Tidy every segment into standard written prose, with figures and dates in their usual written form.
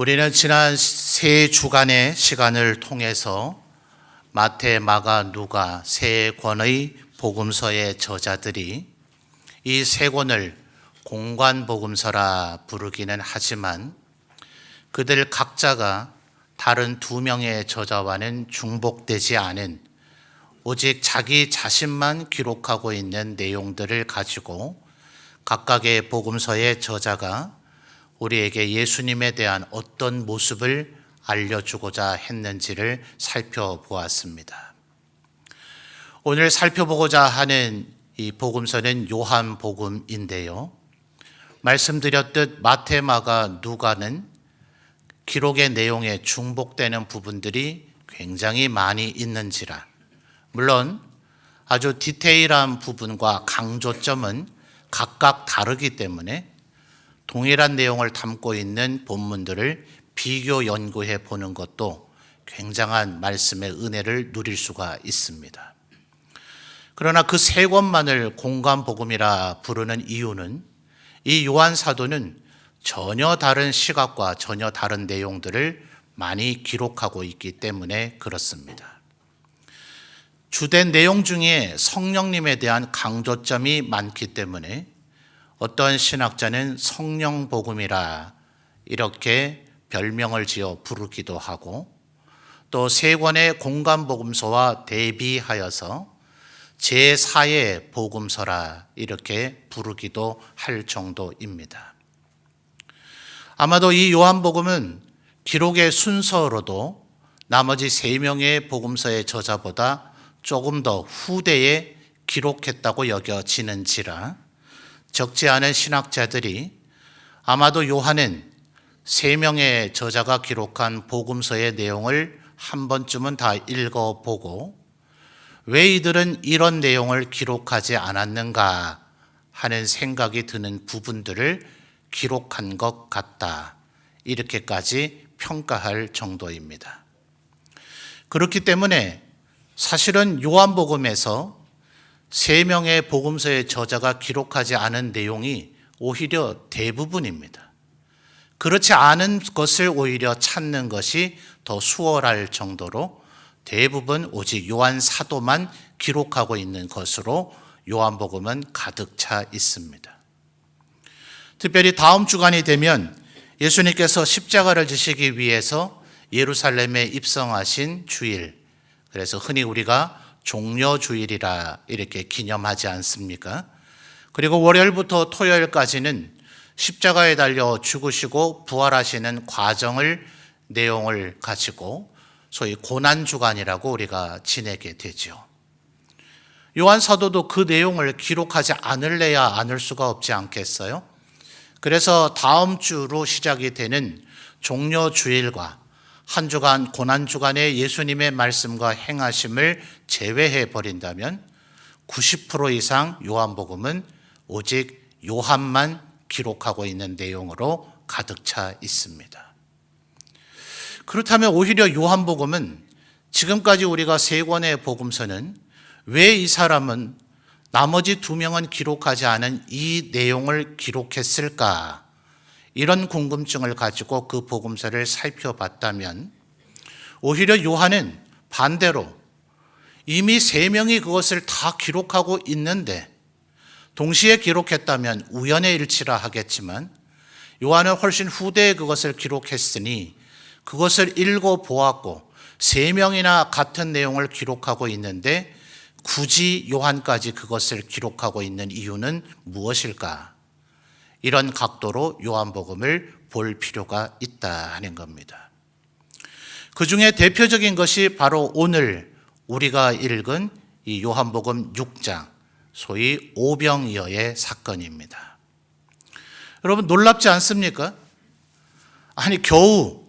우리는 지난 세 주간의 시간을 통해서 마태, 마가, 누가 세 권의 복음서의 저자들이 이 세 권을 공관복음서라 부르기는 하지만 그들 각자가 다른 두 명의 저자와는 중복되지 않은 오직 자기 자신만 기록하고 있는 내용들을 가지고 각각의 복음서의 저자가 우리에게 예수님에 대한 어떤 모습을 알려주고자 했는지를 살펴보았습니다. 오늘 살펴보고자 하는 이 복음서는 요한복음인데요. 말씀드렸듯 마태, 마가, 누가는 기록의 내용에 중복되는 부분들이 굉장히 많이 있는지라 물론 아주 디테일한 부분과 강조점은 각각 다르기 때문에 동일한 내용을 담고 있는 본문들을 비교 연구해 보는 것도 굉장한 말씀의 은혜를 누릴 수가 있습니다. 그러나 그 세 권만을 공관복음이라 부르는 이유는 이 요한 사도는 전혀 다른 시각과 전혀 다른 내용들을 많이 기록하고 있기 때문에 그렇습니다. 주된 내용 중에 성령님에 대한 강조점이 많기 때문에 어떤 신학자는 성령복음이라 이렇게 별명을 지어 부르기도 하고 또 세 권의 공관복음서와 대비하여서 제4의 복음서라 이렇게 부르기도 할 정도입니다. 아마도 이 요한복음은 기록의 순서로도 나머지 세 명의 복음서의 저자보다 조금 더 후대에 기록했다고 여겨지는지라 적지 않은 신학자들이 아마도 요한은 세 명의 저자가 기록한 복음서의 내용을 한 번쯤은 다 읽어보고 왜 이들은 이런 내용을 기록하지 않았는가 하는 생각이 드는 부분들을 기록한 것 같다. 이렇게까지 평가할 정도입니다. 그렇기 때문에 사실은 요한복음에서 세 명의 복음서의 저자가 기록하지 않은 내용이 오히려 대부분입니다. 그렇지 않은 것을 오히려 찾는 것이 더 수월할 정도로 대부분 오직 요한 사도만 기록하고 있는 것으로 요한복음은 가득 차 있습니다. 특별히 다음 주간이 되면 예수님께서 십자가를 지시기 위해서 예루살렘에 입성하신 주일, 그래서 흔히 우리가 종려주일이라 이렇게 기념하지 않습니까? 그리고 월요일부터 토요일까지는 십자가에 달려 죽으시고 부활하시는 과정을 내용을 가지고 소위 고난주간이라고 우리가 지내게 되죠. 요한 사도도 그 내용을 기록하지 않을래야 않을 수가 없지 않겠어요? 그래서 다음 주로 시작이 되는 종려주일과 한 주간 고난주간의 예수님의 말씀과 행하심을 제외해 버린다면 90% 이상 요한복음은 오직 요한만 기록하고 있는 내용으로 가득 차 있습니다. 그렇다면 오히려 요한복음은 지금까지 우리가 세 권의 복음서는 왜 이 사람은 나머지 두 명은 기록하지 않은 이 내용을 기록했을까? 이런 궁금증을 가지고 그 복음서를 살펴봤다면 오히려 요한은 반대로 이미 세 명이 그것을 다 기록하고 있는데 동시에 기록했다면 우연의 일치라 하겠지만 요한은 훨씬 후대에 그것을 기록했으니 그것을 읽어보았고 세 명이나 같은 내용을 기록하고 있는데 굳이 요한까지 그것을 기록하고 있는 이유는 무엇일까? 이런 각도로 요한복음을 볼 필요가 있다 하는 겁니다. 그 중에 대표적인 것이 바로 오늘 우리가 읽은 이 요한복음 6장, 소위 오병이어의 사건입니다. 여러분 놀랍지 않습니까? 아니 겨우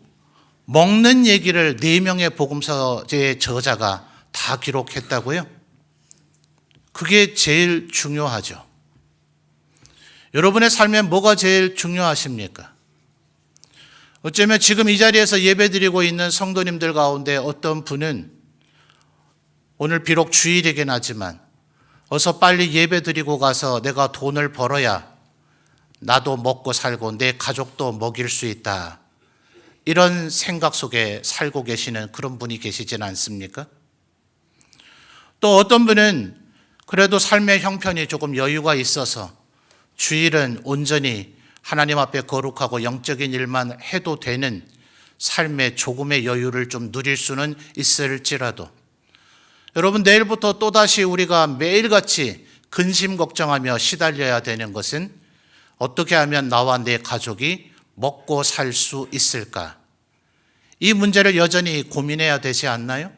먹는 얘기를 네 명의 복음서의 저자가 다 기록했다고요? 그게 제일 중요하죠. 여러분의 삶에 뭐가 제일 중요하십니까? 어쩌면 지금 이 자리에서 예배드리고 있는 성도님들 가운데 어떤 분은 오늘 비록 주일이긴 하지만 어서 빨리 예배드리고 가서 내가 돈을 벌어야 나도 먹고 살고 내 가족도 먹일 수 있다. 이런 생각 속에 살고 계시는 그런 분이 계시지는 않습니까? 또 어떤 분은 그래도 삶의 형편이 조금 여유가 있어서 주일은 온전히 하나님 앞에 거룩하고 영적인 일만 해도 되는 삶의 조금의 여유를 좀 누릴 수는 있을지라도 여러분, 내일부터 또다시 우리가 매일같이 근심 걱정하며 시달려야 되는 것은 어떻게 하면 나와 내 가족이 먹고 살 수 있을까? 이 문제를 여전히 고민해야 되지 않나요?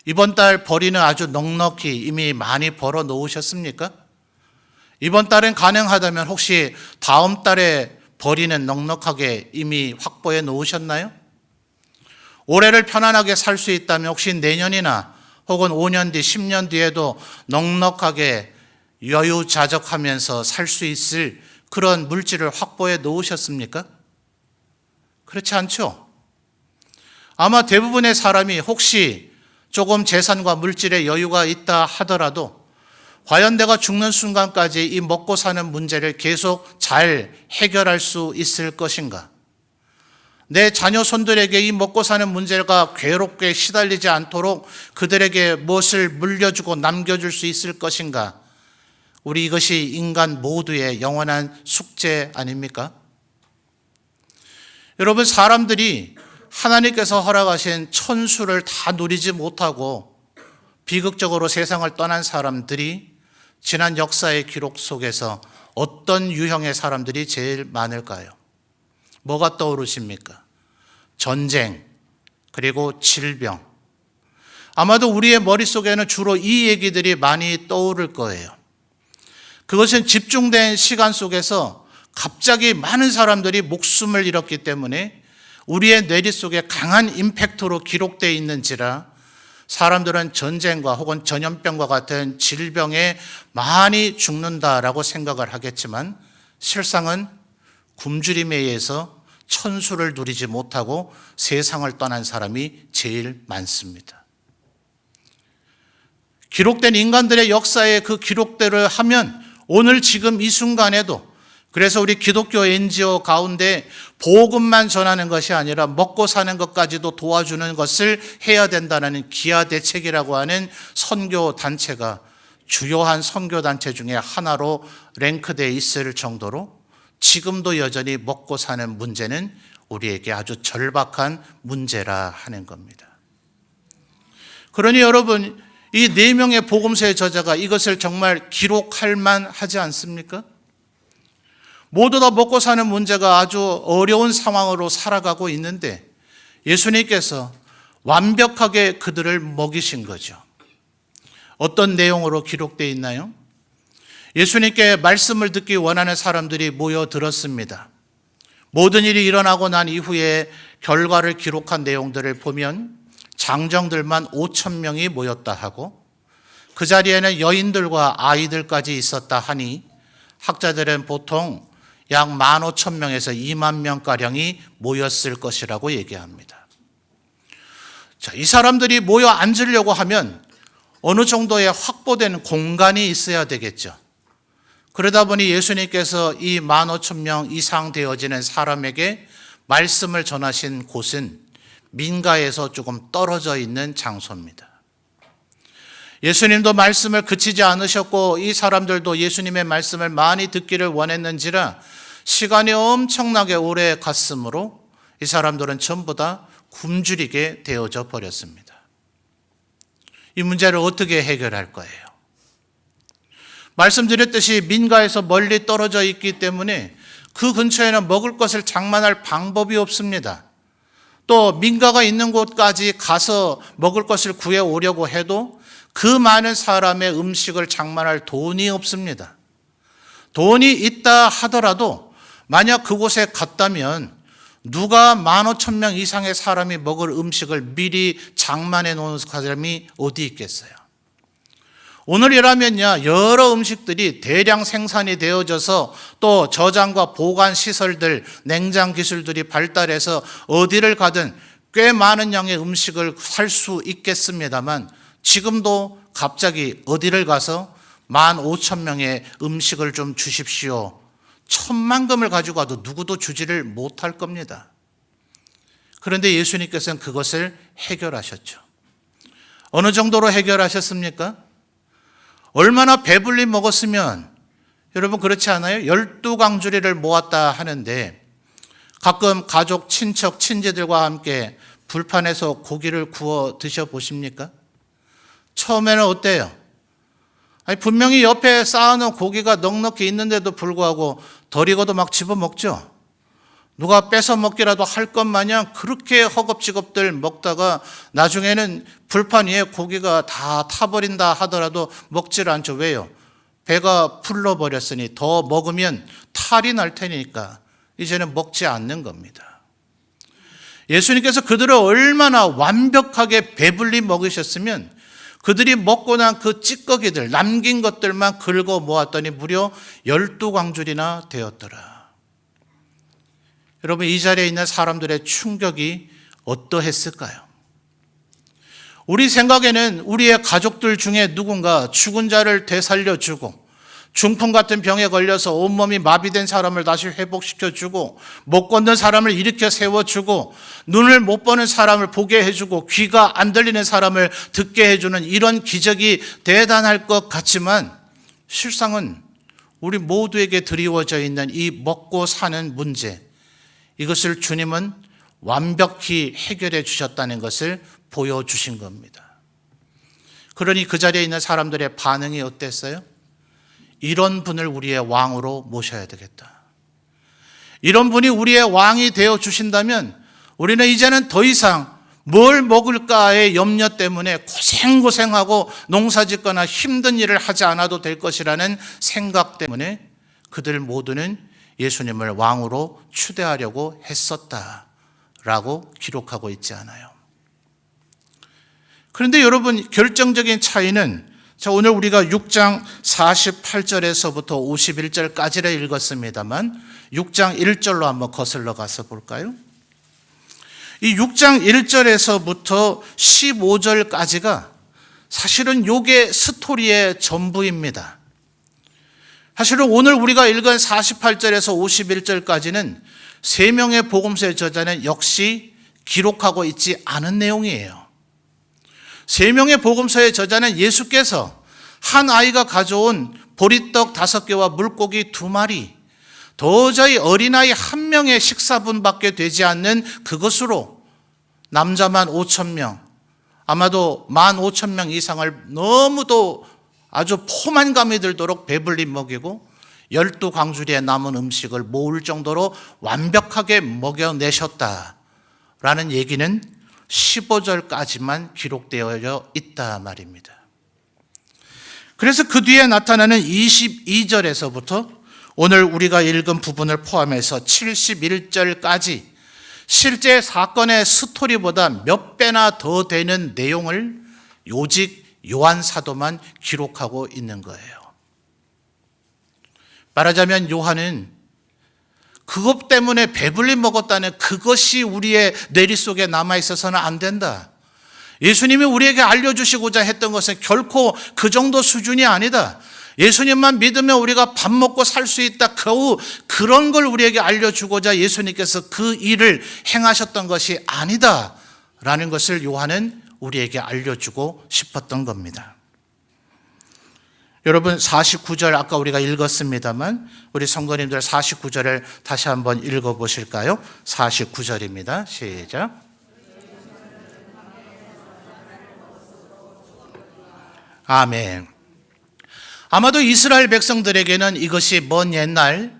이번 달 벌이는 아주 넉넉히 이미 많이 벌어 놓으셨습니까? 이번 달은 가능하다면 혹시 다음 달에 벌이는 넉넉하게 이미 확보해 놓으셨나요? 올해를 편안하게 살 수 있다면 혹시 내년이나 혹은 5년 뒤, 10년 뒤에도 넉넉하게 여유자적하면서 살 수 있을 그런 물질을 확보해 놓으셨습니까? 그렇지 않죠? 아마 대부분의 사람이 혹시 조금 재산과 물질의 여유가 있다 하더라도 과연 내가 죽는 순간까지 이 먹고 사는 문제를 계속 잘 해결할 수 있을 것인가? 내 자녀 손들에게 이 먹고 사는 문제가 괴롭게 시달리지 않도록 그들에게 무엇을 물려주고 남겨줄 수 있을 것인가? 우리 이것이 인간 모두의 영원한 숙제 아닙니까? 여러분, 사람들이 하나님께서 허락하신 천수를 다 누리지 못하고 비극적으로 세상을 떠난 사람들이 지난 역사의 기록 속에서 어떤 유형의 사람들이 제일 많을까요? 뭐가 떠오르십니까? 전쟁, 그리고 질병. 아마도 우리의 머릿속에는 주로 이 얘기들이 많이 떠오를 거예요. 그것은 집중된 시간 속에서 갑자기 많은 사람들이 목숨을 잃었기 때문에 우리의 뇌리 속에 강한 임팩트로 기록되어 있는지라 사람들은 전쟁과 혹은 전염병과 같은 질병에 많이 죽는다라고 생각을 하겠지만 실상은 굶주림에 의해서 천수를 누리지 못하고 세상을 떠난 사람이 제일 많습니다. 기록된 인간들의 역사의 그 기록들을 하면 오늘 지금 이 순간에도 그래서 우리 기독교 NGO 가운데 복음만 전하는 것이 아니라 먹고 사는 것까지도 도와주는 것을 해야 된다는 기아대책이라고 하는 선교 단체가 주요한 선교 단체 중에 하나로 랭크되어 있을 정도로 지금도 여전히 먹고 사는 문제는 우리에게 아주 절박한 문제라 하는 겁니다. 그러니 여러분, 이 4명의 복음서의 저자가 이것을 정말 기록할 만하지 않습니까? 모두 다 먹고 사는 문제가 아주 어려운 상황으로 살아가고 있는데 예수님께서 완벽하게 그들을 먹이신 거죠. 어떤 내용으로 기록되어 있나요? 예수님께 말씀을 듣기 원하는 사람들이 모여들었습니다. 모든 일이 일어나고 난 이후에 결과를 기록한 내용들을 보면 장정들만 5,000명이 모였다 하고 그 자리에는 여인들과 아이들까지 있었다 하니 학자들은 보통 약 15,000명에서 2만 명가량이 모였을 것이라고 얘기합니다. 자, 이 사람들이 모여 앉으려고 하면 어느 정도의 확보된 공간이 있어야 되겠죠. 그러다 보니 예수님께서 이 15,000명 이상 되어지는 사람에게 말씀을 전하신 곳은 민가에서 조금 떨어져 있는 장소입니다. 예수님도 말씀을 그치지 않으셨고 이 사람들도 예수님의 말씀을 많이 듣기를 원했는지라 시간이 엄청나게 오래 갔으므로 이 사람들은 전부 다 굶주리게 되어져 버렸습니다. 이 문제를 어떻게 해결할 거예요? 말씀드렸듯이 민가에서 멀리 떨어져 있기 때문에 그 근처에는 먹을 것을 장만할 방법이 없습니다. 또 민가가 있는 곳까지 가서 먹을 것을 구해 오려고 해도 그 많은 사람의 음식을 장만할 돈이 없습니다. 돈이 있다 하더라도 만약 그곳에 갔다면 누가 15,000명 이상의 사람이 먹을 음식을 미리 장만해 놓은 사람이 어디 있겠어요? 오늘이라면요, 여러 음식들이 대량 생산이 되어져서 또 저장과 보관 시설들, 냉장 기술들이 발달해서 어디를 가든 꽤 많은 양의 음식을 살 수 있겠습니다만 지금도 갑자기 어디를 가서 15,000명의 음식을 좀 주십시오. 1,000만 금을 가지고 와도 누구도 주지를 못할 겁니다. 그런데 예수님께서는 그것을 해결하셨죠. 어느 정도로 해결하셨습니까? 얼마나 배불리 먹었으면, 여러분 그렇지 않아요? 12광주리를 모았다 하는데 가끔 가족, 친척, 친지들과 함께 불판에서 고기를 구워 드셔보십니까? 처음에는 어때요? 아니, 분명히 옆에 쌓아놓은 고기가 넉넉히 있는데도 불구하고 덜 익어도 막 집어먹죠. 누가 뺏어 먹기라도 할 것 마냥 그렇게 허겁지겁들 먹다가 나중에는 불판 위에 고기가 다 타버린다 하더라도 먹질 않죠. 왜요? 배가 불러버렸으니 더 먹으면 탈이 날 테니까 이제는 먹지 않는 겁니다. 예수님께서 그들을 얼마나 완벽하게 배불리 먹으셨으면 그들이 먹고 난 그 찌꺼기들, 남긴 것들만 긁어 모았더니 무려 12광줄이나 되었더라. 여러분, 이 자리에 있는 사람들의 충격이 어떠했을까요? 우리 생각에는 우리의 가족들 중에 누군가 죽은 자를 되살려주고 중풍 같은 병에 걸려서 온몸이 마비된 사람을 다시 회복시켜주고 못 걷는 사람을 일으켜 세워주고 눈을 못 보는 사람을 보게 해주고 귀가 안 들리는 사람을 듣게 해주는 이런 기적이 대단할 것 같지만 실상은 우리 모두에게 드리워져 있는 이 먹고 사는 문제, 이것을 주님은 완벽히 해결해 주셨다는 것을 보여주신 겁니다. 그러니 그 자리에 있는 사람들의 반응이 어땠어요? 이런 분을 우리의 왕으로 모셔야 되겠다. 이런 분이 우리의 왕이 되어 주신다면 우리는 이제는 더 이상 뭘 먹을까의 염려 때문에 고생고생하고 농사짓거나 힘든 일을 하지 않아도 될 것이라는 생각 때문에 그들 모두는 예수님을 왕으로 추대하려고 했었다라고 기록하고 있지 않아요. 그런데 여러분, 결정적인 차이는, 자, 오늘 우리가 6장 48절에서부터 51절까지를 읽었습니다만 6장 1절로 한번 거슬러 가서 볼까요? 이 6장 1절에서부터 15절까지가 사실은 요게 스토리의 전부입니다. 사실은 오늘 우리가 읽은 48절에서 51절까지는 세 명의 복음서의 저자는 역시 기록하고 있지 않은 내용이에요. 세 명의 복음서의 저자는 예수께서 한 아이가 가져온 보리떡 5개와 물고기 2마리, 도저히 어린아이 1명의 식사분밖에 되지 않는 그것으로 남자만 5,000명, 아마도 15,000명 이상을 너무도 아주 포만감이 들도록 배불리 먹이고 12광주리에 남은 음식을 모을 정도로 완벽하게 먹여내셨다라는 얘기는 15절까지만 기록되어 있다 말입니다. 그래서 그 뒤에 나타나는 22절에서부터 오늘 우리가 읽은 부분을 포함해서 71절까지 실제 사건의 스토리보다 몇 배나 더 되는 내용을 오직 요한 사도만 기록하고 있는 거예요. 말하자면 요한은 그것 때문에 배불리 먹었다는 그것이 우리의 뇌리 속에 남아있어서는 안 된다. 예수님이 우리에게 알려주시고자 했던 것은 결코 그 정도 수준이 아니다. 예수님만 믿으면 우리가 밥 먹고 살 수 있다. 겨우 그런 걸 우리에게 알려주고자 예수님께서 그 일을 행하셨던 것이 아니다. 라는 것을 요한은 우리에게 알려주고 싶었던 겁니다. 여러분, 49절 아까 우리가 읽었습니다만 우리 성도님들 49절을 다시 한번 읽어보실까요? 49절입니다. 시작. 아멘. 아마도 이스라엘 백성들에게는 이것이 먼 옛날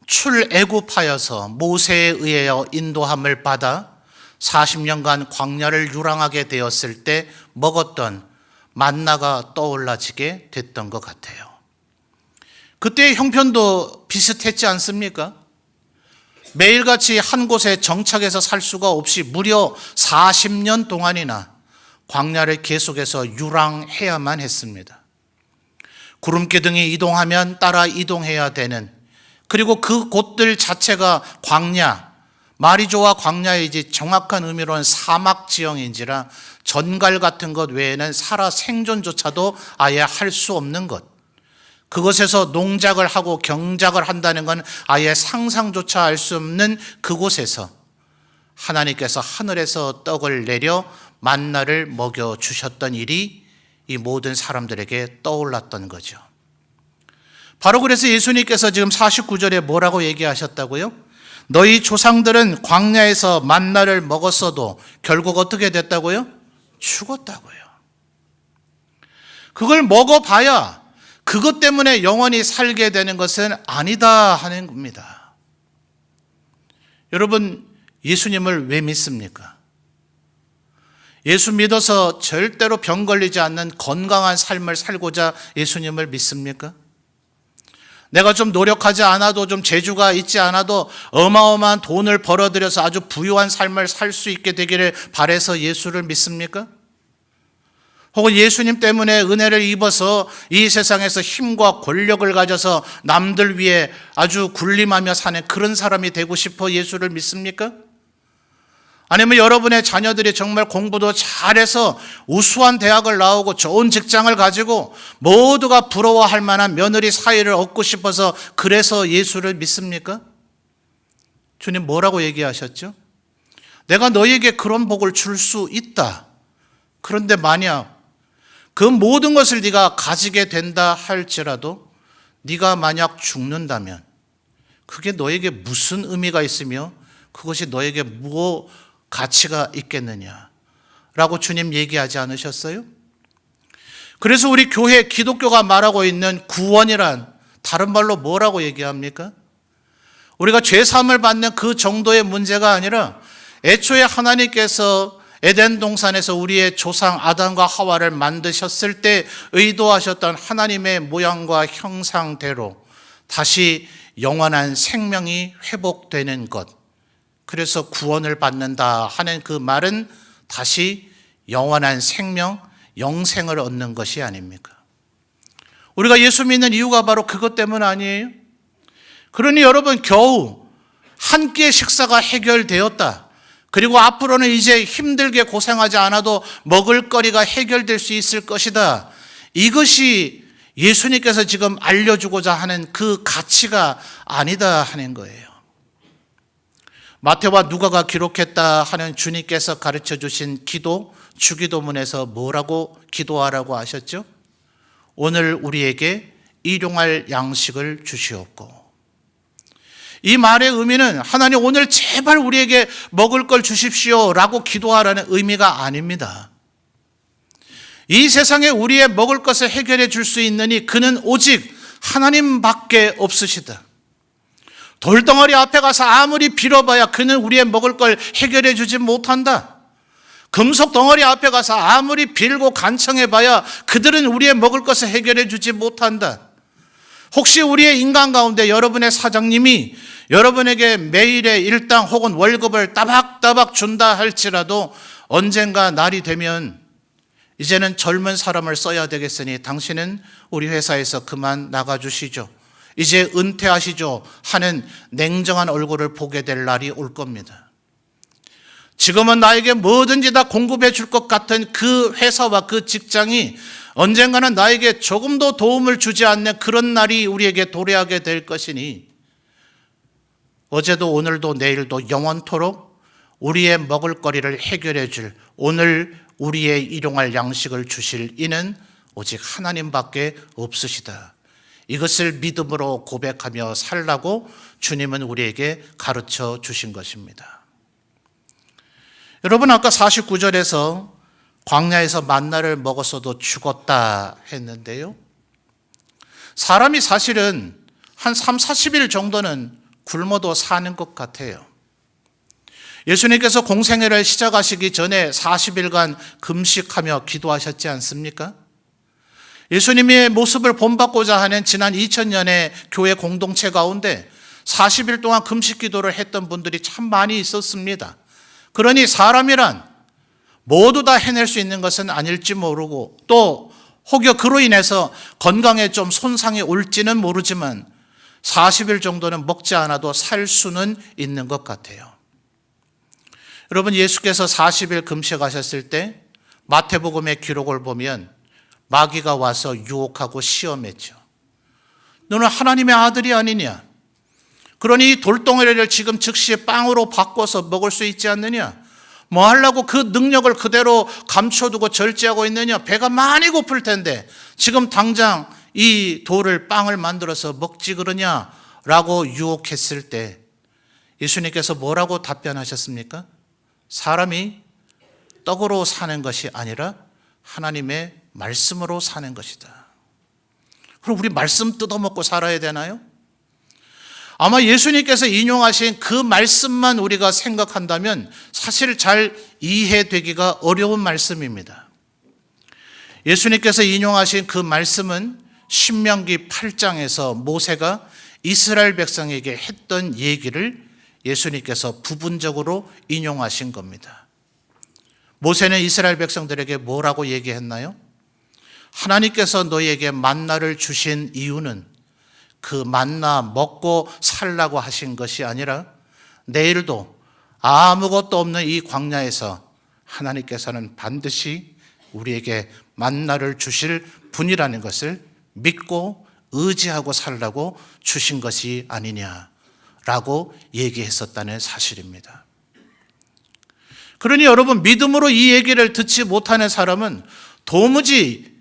출애굽하여서 모세에 의하여 인도함을 받아 40년간 광야를 유랑하게 되었을 때 먹었던 만나가 떠올라지게 됐던 것 같아요. 그때의 형편도 비슷했지 않습니까? 매일같이 한 곳에 정착해서 살 수가 없이 무려 40년 동안이나 광야를 계속해서 유랑해야만 했습니다. 구름기둥이 이동하면 따라 이동해야 되는, 그리고 그 곳들 자체가 광야, 마리조와 광야이지 정확한 의미로는 사막 지형인지라 전갈 같은 것 외에는 살아 생존조차도 아예 할 수 없는 것, 그곳에서 농작을 하고 경작을 한다는 건 아예 상상조차 할 수 없는 그곳에서 하나님께서 하늘에서 떡을 내려 만나를 먹여주셨던 일이 이 모든 사람들에게 떠올랐던 거죠. 바로 그래서 예수님께서 지금 49절에 뭐라고 얘기하셨다고요? 너희 조상들은 광야에서 만나를 먹었어도 결국 어떻게 됐다고요? 죽었다고요. 그걸 먹어봐야 그것 때문에 영원히 살게 되는 것은 아니다 하는 겁니다. 여러분, 예수님을 왜 믿습니까? 예수 믿어서 절대로 병 걸리지 않는 건강한 삶을 살고자 예수님을 믿습니까? 내가 좀 노력하지 않아도, 좀 재주가 있지 않아도 어마어마한 돈을 벌어들여서 아주 부유한 삶을 살 수 있게 되기를 바라서 예수를 믿습니까? 혹은 예수님 때문에 은혜를 입어서 이 세상에서 힘과 권력을 가져서 남들 위해 아주 군림하며 사는 그런 사람이 되고 싶어 예수를 믿습니까? 아니면 여러분의 자녀들이 정말 공부도 잘해서 우수한 대학을 나오고 좋은 직장을 가지고 모두가 부러워할 만한 며느리 사이를 얻고 싶어서 그래서 예수를 믿습니까? 주님 뭐라고 얘기하셨죠? 내가 너에게 그런 복을 줄 수 있다. 그런데 만약 그 모든 것을 네가 가지게 된다 할지라도 네가 만약 죽는다면 그게 너에게 무슨 의미가 있으며 그것이 너에게 무엇 가치가 있겠느냐라고 주님 얘기하지 않으셨어요? 그래서 우리 교회 기독교가 말하고 있는 구원이란 다른 말로 뭐라고 얘기합니까? 우리가 죄사함을 받는 그 정도의 문제가 아니라 애초에 하나님께서 에덴 동산에서 우리의 조상 아담과 하와를 만드셨을 때 의도하셨던 하나님의 모양과 형상대로 다시 영원한 생명이 회복되는 것, 그래서 구원을 받는다 하는 그 말은 다시 영원한 생명, 영생을 얻는 것이 아닙니까? 우리가 예수 믿는 이유가 바로 그것 때문 아니에요? 그러니 여러분, 겨우 한 끼의 식사가 해결되었다. 그리고 앞으로는 이제 힘들게 고생하지 않아도 먹을거리가 해결될 수 있을 것이다. 이것이 예수님께서 지금 알려주고자 하는 그 가치가 아니다 하는 거예요. 마태와 누가가 기록했다 하는 주님께서 가르쳐 주신 기도, 주기도문에서 뭐라고 기도하라고 하셨죠? 오늘 우리에게 일용할 양식을 주시옵고. 이 말의 의미는 하나님 오늘 제발 우리에게 먹을 걸 주십시오 라고 기도하라는 의미가 아닙니다. 이 세상에 우리의 먹을 것을 해결해 줄 수 있느니 그는 오직 하나님밖에 없으시다. 돌덩어리 앞에 가서 아무리 빌어봐야 그는 우리의 먹을 걸 해결해 주지 못한다. 금속 덩어리 앞에 가서 아무리 빌고 간청해봐야 그들은 우리의 먹을 것을 해결해 주지 못한다. 혹시 우리의 인간 가운데 여러분의 사장님이 여러분에게 매일의 일당 혹은 월급을 따박따박 준다 할지라도 언젠가 날이 되면 이제는 젊은 사람을 써야 되겠으니 당신은 우리 회사에서 그만 나가주시죠. 이제 은퇴하시죠 하는 냉정한 얼굴을 보게 될 날이 올 겁니다. 지금은 나에게 뭐든지 다 공급해 줄 것 같은 그 회사와 그 직장이 언젠가는 나에게 조금도 도움을 주지 않는 그런 날이 우리에게 도래하게 될 것이니 어제도 오늘도 내일도 영원토록 우리의 먹을거리를 해결해 줄, 오늘 우리의 일용할 양식을 주실 이는 오직 하나님밖에 없으시다. 이것을 믿음으로 고백하며 살라고 주님은 우리에게 가르쳐 주신 것입니다. 여러분, 아까 49절에서 광야에서 만나를 먹었어도 죽었다 했는데요. 사람이 사실은 한 3, 40일 정도는 굶어도 사는 것 같아요. 예수님께서 공생애를 시작하시기 전에 40일간 금식하며 기도하셨지 않습니까? 예수님의 모습을 본받고자 하는 지난 2000년의 교회 공동체 가운데 40일 동안 금식 기도를 했던 분들이 참 많이 있었습니다. 그러니 사람이란 모두 다 해낼 수 있는 것은 아닐지 모르고 또 혹여 그로 인해서 건강에 좀 손상이 올지는 모르지만 40일 정도는 먹지 않아도 살 수는 있는 것 같아요. 여러분, 예수께서 40일 금식하셨을 때 마태복음의 기록을 보면 마귀가 와서 유혹하고 시험했죠. 너는 하나님의 아들이 아니냐? 그러니 이 돌덩어리를 지금 즉시 빵으로 바꿔서 먹을 수 있지 않느냐? 뭐 하려고 그 능력을 그대로 감춰두고 절제하고 있느냐? 배가 많이 고플 텐데 지금 당장 이 돌을 빵을 만들어서 먹지 그러냐라고 유혹했을 때 예수님께서 뭐라고 답변하셨습니까? 사람이 떡으로 사는 것이 아니라 하나님의 말씀으로 사는 것이다. 그럼 우리 말씀 뜯어먹고 살아야 되나요? 아마 예수님께서 인용하신 그 말씀만 우리가 생각한다면 사실 잘 이해되기가 어려운 말씀입니다. 예수님께서 인용하신 그 말씀은 신명기 8장에서 모세가 이스라엘 백성에게 했던 얘기를 예수님께서 부분적으로 인용하신 겁니다. 모세는 이스라엘 백성들에게 뭐라고 얘기했나요? 하나님께서 너희에게 만나를 주신 이유는 그 만나 먹고 살라고 하신 것이 아니라 내일도 아무것도 없는 이 광야에서 하나님께서는 반드시 우리에게 만나를 주실 분이라는 것을 믿고 의지하고 살라고 주신 것이 아니냐라고 얘기했었다는 사실입니다. 그러니 여러분, 믿음으로 이 얘기를 듣지 못하는 사람은 도무지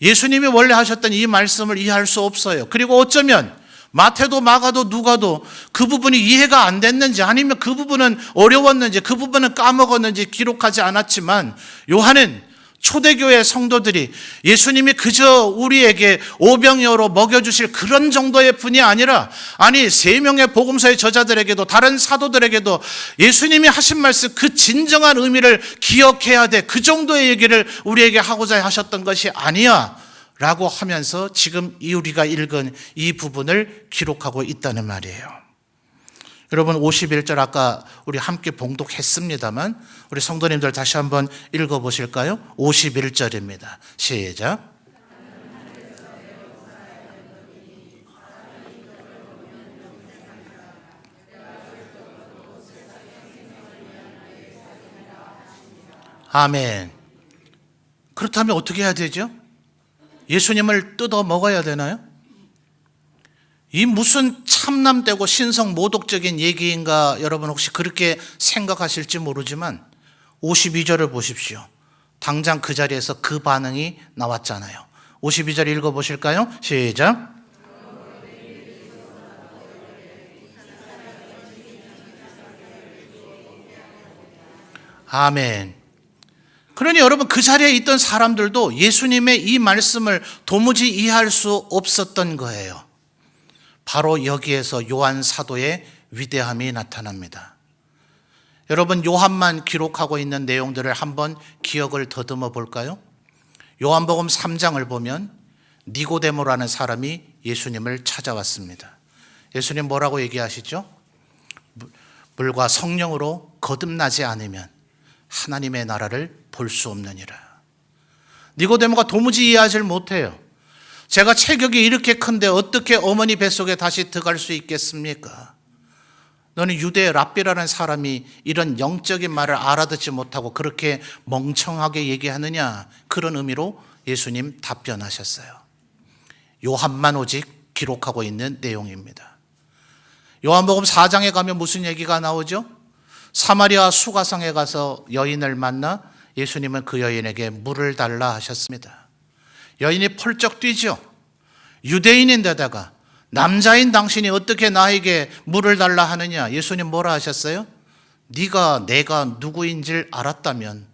예수님이 원래 하셨던 이 말씀을 이해할 수 없어요. 그리고 어쩌면 마태도 마가도 누가도 그 부분이 이해가 안 됐는지, 아니면 그 부분은 어려웠는지, 그 부분은 까먹었는지 기록하지 않았지만, 요한은 초대교회 성도들이 예수님이 그저 우리에게 오병이어로 먹여주실 그런 정도의 분이 아니라, 아니 3명의 복음서의 저자들에게도 다른 사도들에게도 예수님이 하신 말씀 그 진정한 의미를 기억해야 돼, 그 정도의 얘기를 우리에게 하고자 하셨던 것이 아니야 라고 하면서 지금 우리가 읽은 이 부분을 기록하고 있다는 말이에요. 여러분, 51절 아까 우리 함께 봉독했습니다만 우리 성도님들 다시 한번 읽어보실까요? 51절입니다. 시작. 아멘. 그렇다면 어떻게 해야 되죠? 예수님을 뜯어 먹어야 되나요? 이 무슨 참남되고 신성 모독적인 얘기인가 여러분 혹시 그렇게 생각하실지 모르지만 52절을 보십시오. 당장 그 자리에서 그 반응이 나왔잖아요. 52절 읽어보실까요? 시작. 아멘. 그러니 여러분, 그 자리에 있던 사람들도 예수님의 이 말씀을 도무지 이해할 수 없었던 거예요. 바로 여기에서 요한 사도의 위대함이 나타납니다. 여러분, 요한만 기록하고 있는 내용들을 한번 기억을 더듬어 볼까요? 요한복음 3장을 보면 니고데모라는 사람이 예수님을 찾아왔습니다. 예수님 뭐라고 얘기하시죠? 물과 성령으로 거듭나지 않으면 하나님의 나라를 볼 수 없느니라. 니고데모가 도무지 이해하지 못해요. 제가 체격이 이렇게 큰데 어떻게 어머니 뱃속에 다시 들어갈 수 있겠습니까? 너는 유대 랍비라는 사람이 이런 영적인 말을 알아듣지 못하고 그렇게 멍청하게 얘기하느냐? 그런 의미로 예수님 답변하셨어요. 요한만 오직 기록하고 있는 내용입니다. 요한복음 4장에 가면 무슨 얘기가 나오죠? 사마리아 수가성에 가서 여인을 만나 예수님은 그 여인에게 물을 달라 하셨습니다. 여인이 펄쩍 뛰죠. 유대인인데다가 남자인 당신이 어떻게 나에게 물을 달라 하느냐? 예수님 뭐라 하셨어요? 네가 내가 누구인지를 알았다면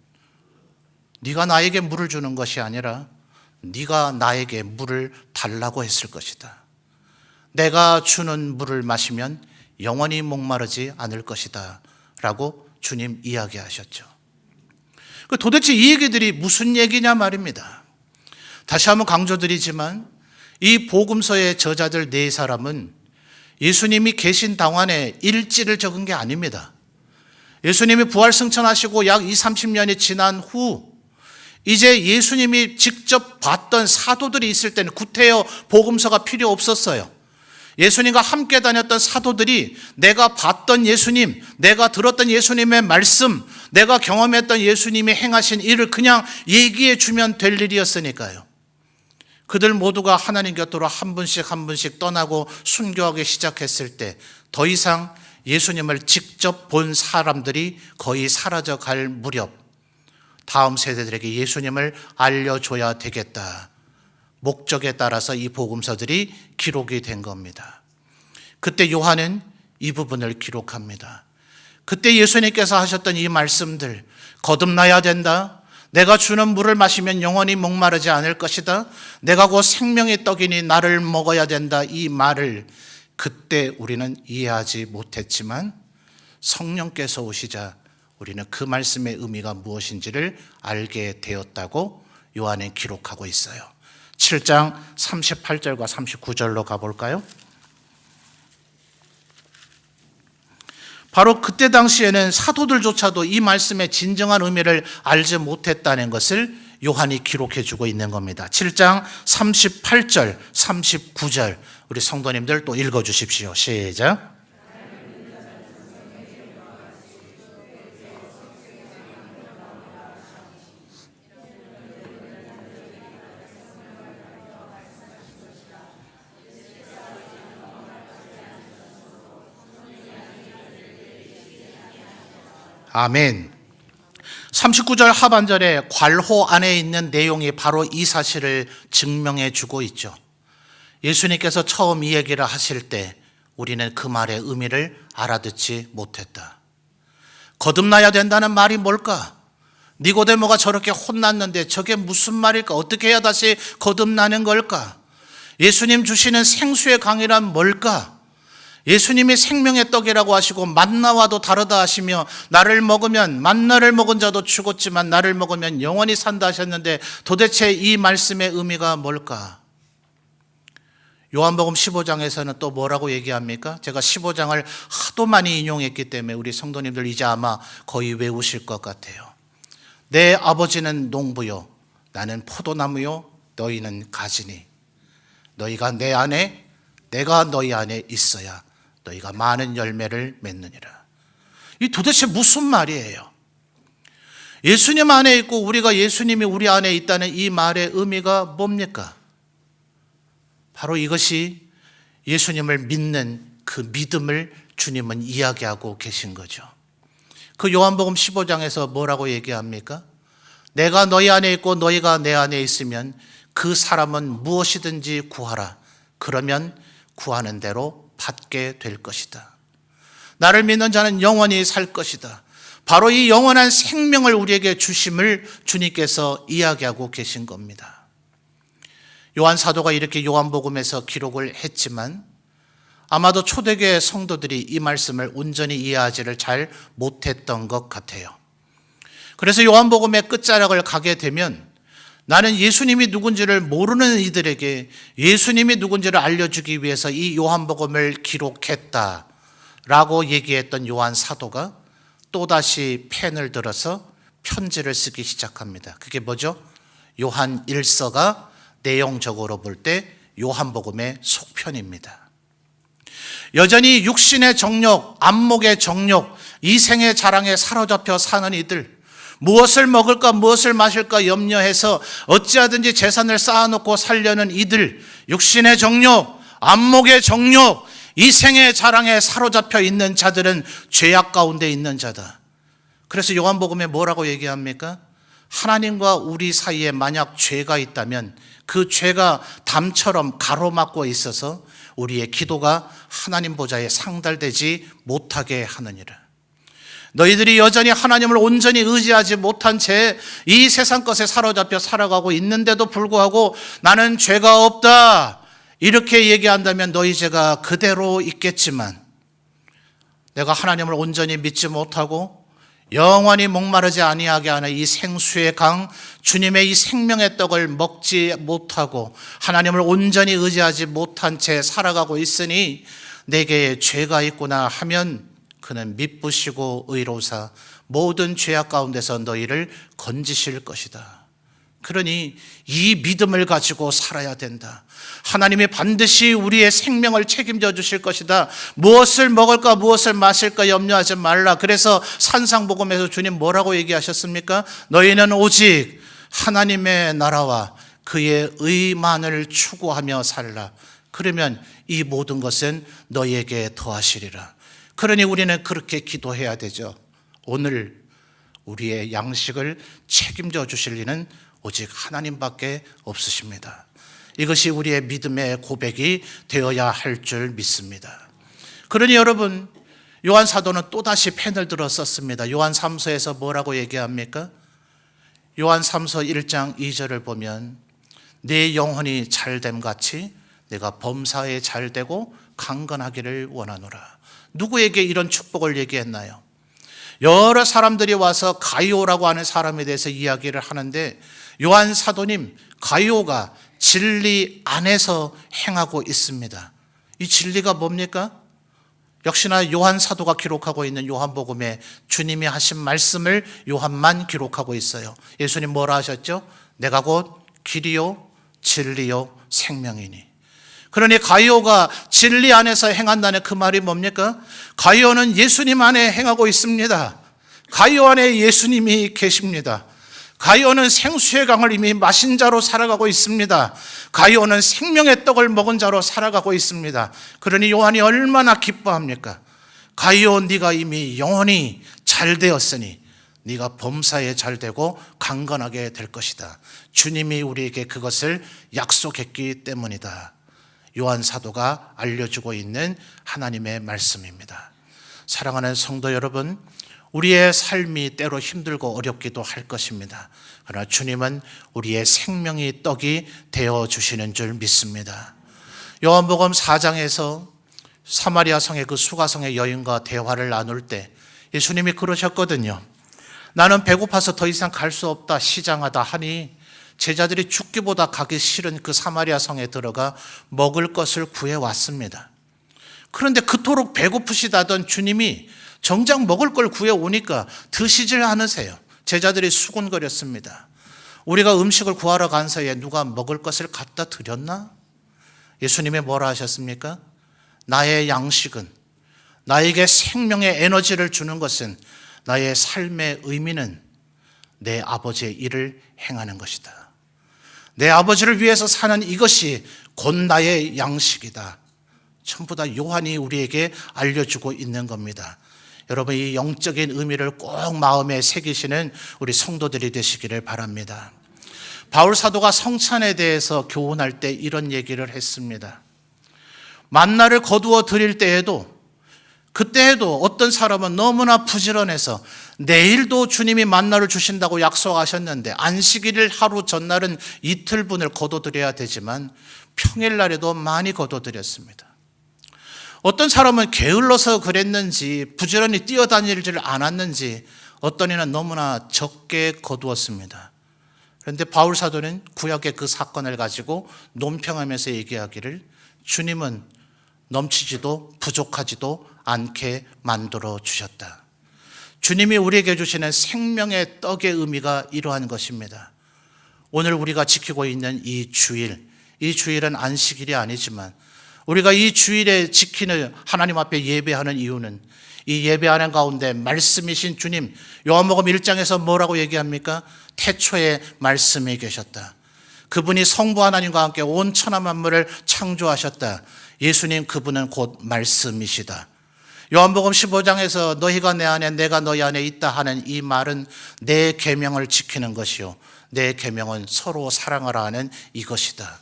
네가 나에게 물을 주는 것이 아니라 네가 나에게 물을 달라고 했을 것이다. 내가 주는 물을 마시면 영원히 목마르지 않을 것이다 라고 주님 이야기하셨죠. 도대체 이 얘기들이 무슨 얘기냐 말입니다. 다시 한번 강조드리지만 이 복음서의 저자들 4사람은 예수님이 계신 당안에 일지를 적은 게 아닙니다. 예수님이 부활승천하시고 약 20-30년이 지난 후 이제 예수님이 직접 봤던 사도들이 있을 때는 구태여 복음서가 필요 없었어요. 예수님과 함께 다녔던 사도들이 내가 봤던 예수님, 내가 들었던 예수님의 말씀, 내가 경험했던 예수님이 행하신 일을 그냥 얘기해 주면 될 일이었으니까요. 그들 모두가 하나님 곁으로 한 분씩 한 분씩 떠나고 순교하기 시작했을 때 더 이상 예수님을 직접 본 사람들이 거의 사라져 갈 무렵 다음 세대들에게 예수님을 알려줘야 되겠다. 목적에 따라서 이 복음서들이 기록이 된 겁니다. 그때 요한은 이 부분을 기록합니다. 그때 예수님께서 하셨던 이 말씀들, 거듭나야 된다. 내가 주는 물을 마시면 영원히 목마르지 않을 것이다. 내가 곧 생명의 떡이니 나를 먹어야 된다. 이 말을 그때 우리는 이해하지 못했지만 성령께서 오시자 우리는 그 말씀의 의미가 무엇인지를 알게 되었다고 요한은 기록하고 있어요. 7장 38절과 39절로 가볼까요? 바로 그때 당시에는 사도들조차도 이 말씀의 진정한 의미를 알지 못했다는 것을 요한이 기록해 주고 있는 겁니다. 7장 38절, 39절 우리 성도님들 또 읽어 주십시오. 시작. 아멘. 39절 하반절에 괄호 안에 있는 내용이 바로 이 사실을 증명해 주고 있죠. 예수님께서 처음 이 얘기를 하실 때 우리는 그 말의 의미를 알아듣지 못했다. 거듭나야 된다는 말이 뭘까? 니고데모가 저렇게 혼났는데 저게 무슨 말일까? 어떻게 해야 다시 거듭나는 걸까? 예수님 주시는 생수의 강이란 뭘까? 예수님이 생명의 떡이라고 하시고 만나와도 다르다 하시며 나를 먹으면 만나를 먹은 자도 죽었지만 나를 먹으면 영원히 산다 하셨는데 도대체 이 말씀의 의미가 뭘까? 요한복음 15장에서는 또 뭐라고 얘기합니까? 제가 15장을 하도 많이 인용했기 때문에 우리 성도님들 이제 아마 거의 외우실 것 같아요. 내 아버지는 농부요 나는 포도나무요 너희는 가지니 너희가 내 안에 내가 너희 안에 있어야 너희가 많은 열매를 맺느니라. 이 도대체 무슨 말이에요? 예수님 안에 있고 우리가 예수님이 우리 안에 있다는 이 말의 의미가 뭡니까? 바로 이것이 예수님을 믿는 그 믿음을 주님은 이야기하고 계신 거죠. 그 요한복음 15장에서 뭐라고 얘기합니까? 내가 너희 안에 있고 너희가 내 안에 있으면 그 사람은 무엇이든지 구하라. 그러면 구하는 대로 받게 될 것이다. 나를 믿는 자는 영원히 살 것이다. 바로 이 영원한 생명을 우리에게 주심을 주님께서 이야기하고 계신 겁니다. 요한 사도가 이렇게 요한복음에서 기록을 했지만 아마도 초대교회 성도들이 이 말씀을 온전히 이해하지를 잘 못했던 것 같아요. 그래서 요한복음의 끝자락을 가게 되면 나는 예수님이 누군지를 모르는 이들에게 예수님이 누군지를 알려주기 위해서 이 요한복음을 기록했다라고 얘기했던 요한 사도가 또다시 펜을 들어서 편지를 쓰기 시작합니다. 그게 뭐죠? 요한 1서가 내용적으로 볼 때 요한복음의 속편입니다. 여전히 육신의 정욕, 안목의 정욕, 이생의 자랑에 사로잡혀 사는 이들, 무엇을 먹을까 무엇을 마실까 염려해서 어찌하든지 재산을 쌓아놓고 살려는 이들, 육신의 정욕, 안목의 정욕, 이생의 자랑에 사로잡혀 있는 자들은 죄악 가운데 있는 자다. 그래서 요한복음에 뭐라고 얘기합니까? 하나님과 우리 사이에 만약 죄가 있다면 그 죄가 담처럼 가로막고 있어서 우리의 기도가 하나님 보좌에 상달되지 못하게 하느니라. 너희들이 여전히 하나님을 온전히 의지하지 못한 채 이 세상 것에 사로잡혀 살아가고 있는데도 불구하고 나는 죄가 없다 이렇게 얘기한다면 너희 죄가 그대로 있겠지만 내가 하나님을 온전히 믿지 못하고 영원히 목마르지 아니하게 하는 이 생수의 강 주님의 이 생명의 떡을 먹지 못하고 하나님을 온전히 의지하지 못한 채 살아가고 있으니 내게 죄가 있구나 하면 그는 미쁘시고 의로우사 모든 죄악 가운데서 너희를 건지실 것이다. 그러니 이 믿음을 가지고 살아야 된다. 하나님이 반드시 우리의 생명을 책임져 주실 것이다. 무엇을 먹을까 무엇을 마실까 염려하지 말라. 그래서 산상복음에서 주님 뭐라고 얘기하셨습니까? 너희는 오직 하나님의 나라와 그의 의만을 추구하며 살라. 그러면 이 모든 것은 너희에게 더하시리라. 그러니 우리는 그렇게 기도해야 되죠. 오늘 우리의 양식을 책임져 주실 이는 오직 하나님밖에 없으십니다. 이것이 우리의 믿음의 고백이 되어야 할 줄 믿습니다. 그러니 여러분, 요한 사도는 또다시 펜을 들어 썼습니다. 요한 3서에서 뭐라고 얘기합니까? 요한 3서 1장 2절을 보면 내 영혼이 잘됨 같이 내가 범사에 잘되고 강건하기를 원하노라. 누구에게 이런 축복을 얘기했나요? 여러 사람들이 와서 가이오라고 하는 사람에 대해서 이야기를 하는데 요한 사도님, 가이오가 진리 안에서 행하고 있습니다. 이 진리가 뭡니까? 역시나 요한 사도가 기록하고 있는 요한복음에 주님이 하신 말씀을 요한만 기록하고 있어요. 예수님 뭐라 하셨죠? 내가 곧 길이요 진리요 생명이니. 그러니 가이오가 진리 안에서 행한다는 그 말이 뭡니까? 가이오는 예수님 안에 행하고 있습니다. 가이오 안에 예수님이 계십니다. 가이오는 생수의 강을 이미 마신 자로 살아가고 있습니다. 가이오는 생명의 떡을 먹은 자로 살아가고 있습니다. 그러니 요한이 얼마나 기뻐합니까? 가이오, 네가 이미 영원히 잘 되었으니 네가 범사에 잘 되고 강건하게 될 것이다. 주님이 우리에게 그것을 약속했기 때문이다. 요한 사도가 알려주고 있는 하나님의 말씀입니다. 사랑하는 성도 여러분, 우리의 삶이 때로 힘들고 어렵기도 할 것입니다. 그러나 주님은 우리의 생명이 떡이 되어주시는 줄 믿습니다. 요한복음 4장에서 사마리아 성의 그 수가성의 여인과 대화를 나눌 때 예수님이 그러셨거든요. 나는 배고파서 더 이상 갈 수 없다, 시장하다 하니 제자들이 죽기보다 가기 싫은 그 사마리아 성에 들어가 먹을 것을 구해왔습니다. 그런데 그토록 배고프시다던 주님이 정작 먹을 걸 구해오니까 드시질 않으세요. 제자들이 수군거렸습니다. 우리가 음식을 구하러 간 사이에 누가 먹을 것을 갖다 드렸나? 예수님이 뭐라 하셨습니까? 나의 양식은, 나에게 생명의 에너지를 주는 것은, 나의 삶의 의미는 내 아버지의 일을 행하는 것이다. 내 아버지를 위해서 사는 이것이 곧 나의 양식이다. 전부 다 요한이 우리에게 알려주고 있는 겁니다. 여러분, 이 영적인 의미를 꼭 마음에 새기시는 우리 성도들이 되시기를 바랍니다. 바울 사도가 성찬에 대해서 교훈할 때 이런 얘기를 했습니다. 만나를 거두어 드릴 때에도, 그때에도 어떤 사람은 너무나 부지런해서 내일도 주님이 만나를 주신다고 약속하셨는데 안식일 하루 전날은 이틀분을 거둬드려야 되지만 평일날에도 많이 거둬드렸습니다. 어떤 사람은 게을러서 그랬는지 부지런히 뛰어다니질 않았는지 어떤 이는 너무나 적게 거두었습니다. 그런데 바울 사도는 구약의 그 사건을 가지고 논평하면서 얘기하기를 주님은 넘치지도 부족하지도 않게 만들어 주셨다. 주님이 우리에게 주시는 생명의 떡의 의미가 이러한 것입니다. 오늘 우리가 지키고 있는 이 주일은 안식일이 아니지만 우리가 이 주일에 지키는 하나님 앞에 예배하는 이유는 이 예배하는 가운데 말씀이신 주님, 요한복음 1장에서 뭐라고 얘기합니까? 태초에 말씀이 계셨다. 그분이 성부 하나님과 함께 온 천하 만물을 창조하셨다. 예수님, 그분은 곧 말씀이시다. 요한복음 15장에서 너희가 내 안에 내가 너희 안에 있다 하는 이 말은 내 계명을 지키는 것이요 내 계명은 서로 사랑하라 하는 이것이다.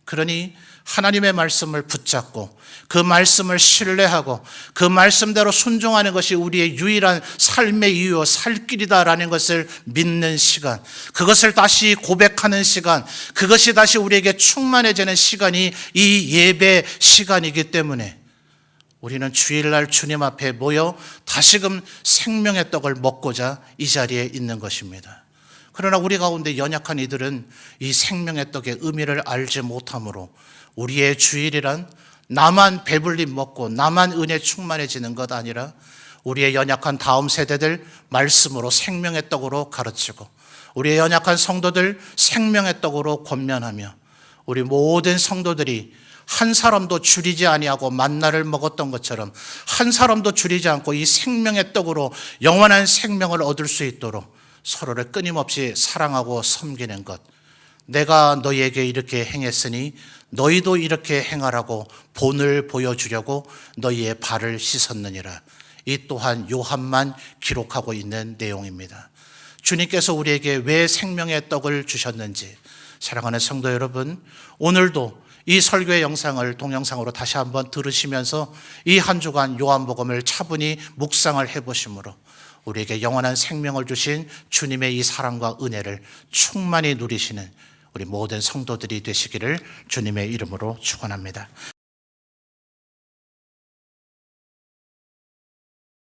그러니 하나님의 말씀을 붙잡고 그 말씀을 신뢰하고 그 말씀대로 순종하는 것이 우리의 유일한 삶의 이유요 살 길이다라는 것을 믿는 시간, 그것을 다시 고백하는 시간, 그것이 다시 우리에게 충만해지는 시간이 이 예배 시간이기 때문에 우리는 주일날 주님 앞에 모여 다시금 생명의 떡을 먹고자 이 자리에 있는 것입니다. 그러나 우리 가운데 연약한 이들은 이 생명의 떡의 의미를 알지 못하므로 우리의 주일이란 나만 배불리 먹고 나만 은혜 충만해지는 것 아니라 우리의 연약한 다음 세대들 말씀으로 생명의 떡으로 가르치고 우리의 연약한 성도들 생명의 떡으로 권면하며 우리 모든 성도들이 한 사람도 줄이지 아니하고 만나를 먹었던 것처럼 한 사람도 줄이지 않고 이 생명의 떡으로 영원한 생명을 얻을 수 있도록 서로를 끊임없이 사랑하고 섬기는 것, 내가 너희에게 이렇게 행했으니 너희도 이렇게 행하라고 본을 보여주려고 너희의 발을 씻었느니라. 이 또한 요한만 기록하고 있는 내용입니다. 주님께서 우리에게 왜 생명의 떡을 주셨는지, 사랑하는 성도 여러분, 오늘도 이 설교의 영상을 동영상으로 다시 한번 들으시면서 이 한 주간 요한복음을 차분히 묵상을 해보심으로 우리에게 영원한 생명을 주신 주님의 이 사랑과 은혜를 충만히 누리시는 우리 모든 성도들이 되시기를 주님의 이름으로 축원합니다.